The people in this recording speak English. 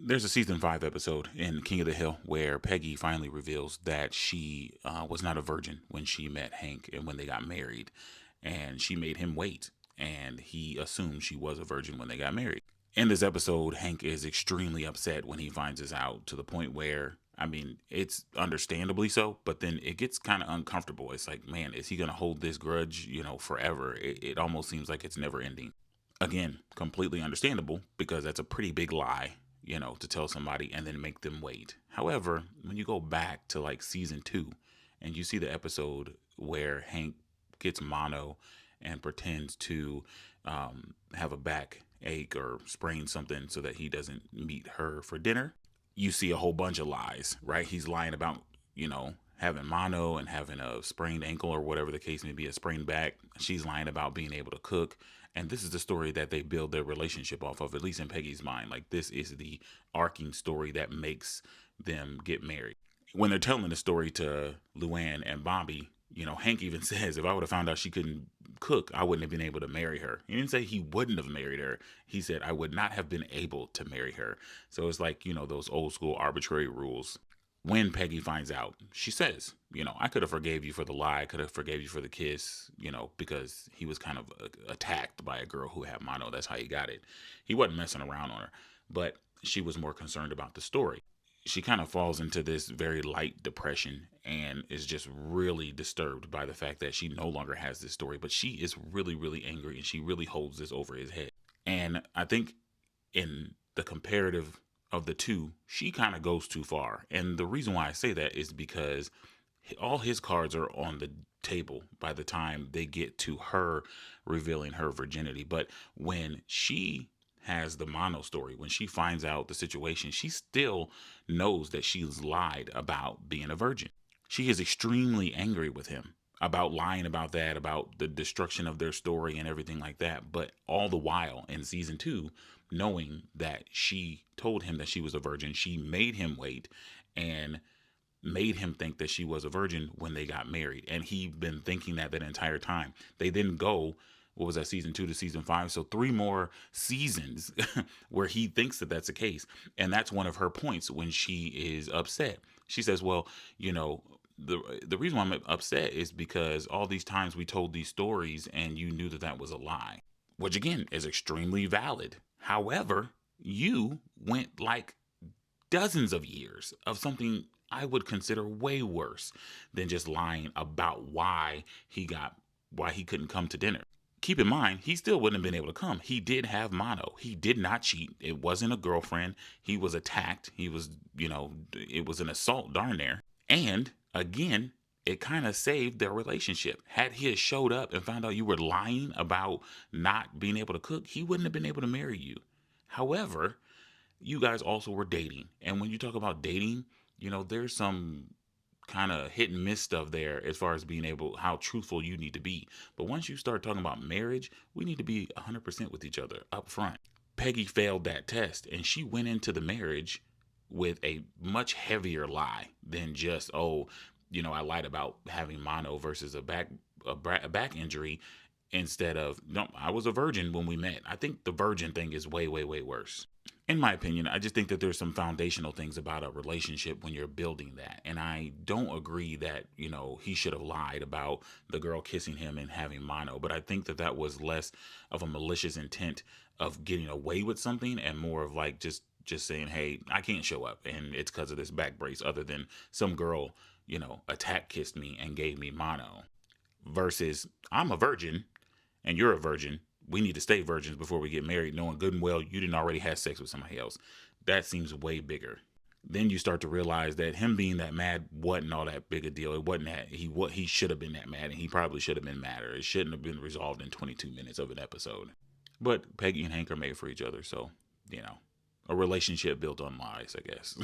There's a season 5 episode in King of the Hill where Peggy finally reveals that she was not a virgin when she met Hank and when they got married, and she made him wait, and he assumed she was a virgin when they got married. In this episode, Hank is extremely upset when he finds this out, to the point where, I mean, it's understandably so, but then it gets kind of uncomfortable. It's like, man, is he going to hold this grudge, forever? It almost seems like it's never ending. Again, completely understandable, because that's a pretty big lie, to tell somebody and then make them wait. However, when you go back to like season 2 and you see the episode where Hank gets mono and pretends to have a back ache or sprain something so that he doesn't meet her for dinner, you see a whole bunch of lies, right? He's lying about, having mono and having a sprained ankle or whatever the case may be, a sprained back. She's lying about being able to cook. And this is the story that they build their relationship off of, at least in Peggy's mind. Like, this is the arcing story that makes them get married. When they're telling the story to Luann and Bobby, Hank even says, if I would have found out she couldn't cook, I wouldn't have been able to marry her. He didn't say he wouldn't have married her. He said, I would not have been able to marry her. So it's like, those old school arbitrary rules. When Peggy finds out, she says, I could have forgave you for the lie. I could have forgave you for the kiss, because he was kind of attacked by a girl who had mono. That's how he got it. He wasn't messing around on her, but she was more concerned about the story. She kind of falls into this very light depression and is just really disturbed by the fact that she no longer has this story, but she is really, really angry, and she really holds this over his head. And I think in the comparative of the two, she kind of goes too far. And the reason why I say that is because all his cards are on the table by the time they get to her revealing her virginity. But when she has the mono story, when she finds out the situation, she still knows that she's lied about being a virgin. She is extremely angry with him about lying about that, about the destruction of their story and everything like that. But all the while in season 2, knowing that she told him that she was a virgin, she made him wait and made him think that she was a virgin when they got married. And he'd been thinking that entire time. They then go, what was that, season 2 to season 5? So 3 more seasons where he thinks that that's the case. And that's one of her points when she is upset. She says, well, the reason why I'm upset is because all these times we told these stories and you knew that that was a lie, which again is extremely valid. However, you went like dozens of years of something I would consider way worse than just lying about why he couldn't come to dinner. Keep in mind, he still wouldn't have been able to come. He did have mono. He did not cheat. It wasn't a girlfriend. He was attacked. He was, it was an assault darn near. And again, it kind of saved their relationship. Had he showed up and found out you were lying about not being able to cook, he wouldn't have been able to marry you. However, you guys also were dating. And when you talk about dating, there's some kind of hit and miss stuff there as far as being able, how truthful you need to be. But once you start talking about marriage, we need to be 100% with each other up front. Peggy failed that test, and she went into the marriage with a much heavier lie than just, I lied about having mono versus a back injury, instead of, no, I was a virgin when we met. I think the virgin thing is way, way, way worse. In my opinion, I just think that there's some foundational things about a relationship when you're building that. And I don't agree that, he should have lied about the girl kissing him and having mono. But I think that that was less of a malicious intent of getting away with something and more of like just saying, hey, I can't show up and it's because of this back brace, other than some girl, attack kissed me and gave me mono. Versus, I'm a virgin and you're a virgin. We need to stay virgins before we get married, knowing good and well you didn't already have sex with somebody else. That seems way bigger. Then you start to realize that him being that mad wasn't all that big a deal. It wasn't that he should have been that mad, and he probably should have been madder. It shouldn't have been resolved in 22 minutes of an episode. But Peggy and Hank are made for each other, so a relationship built on lies, I guess.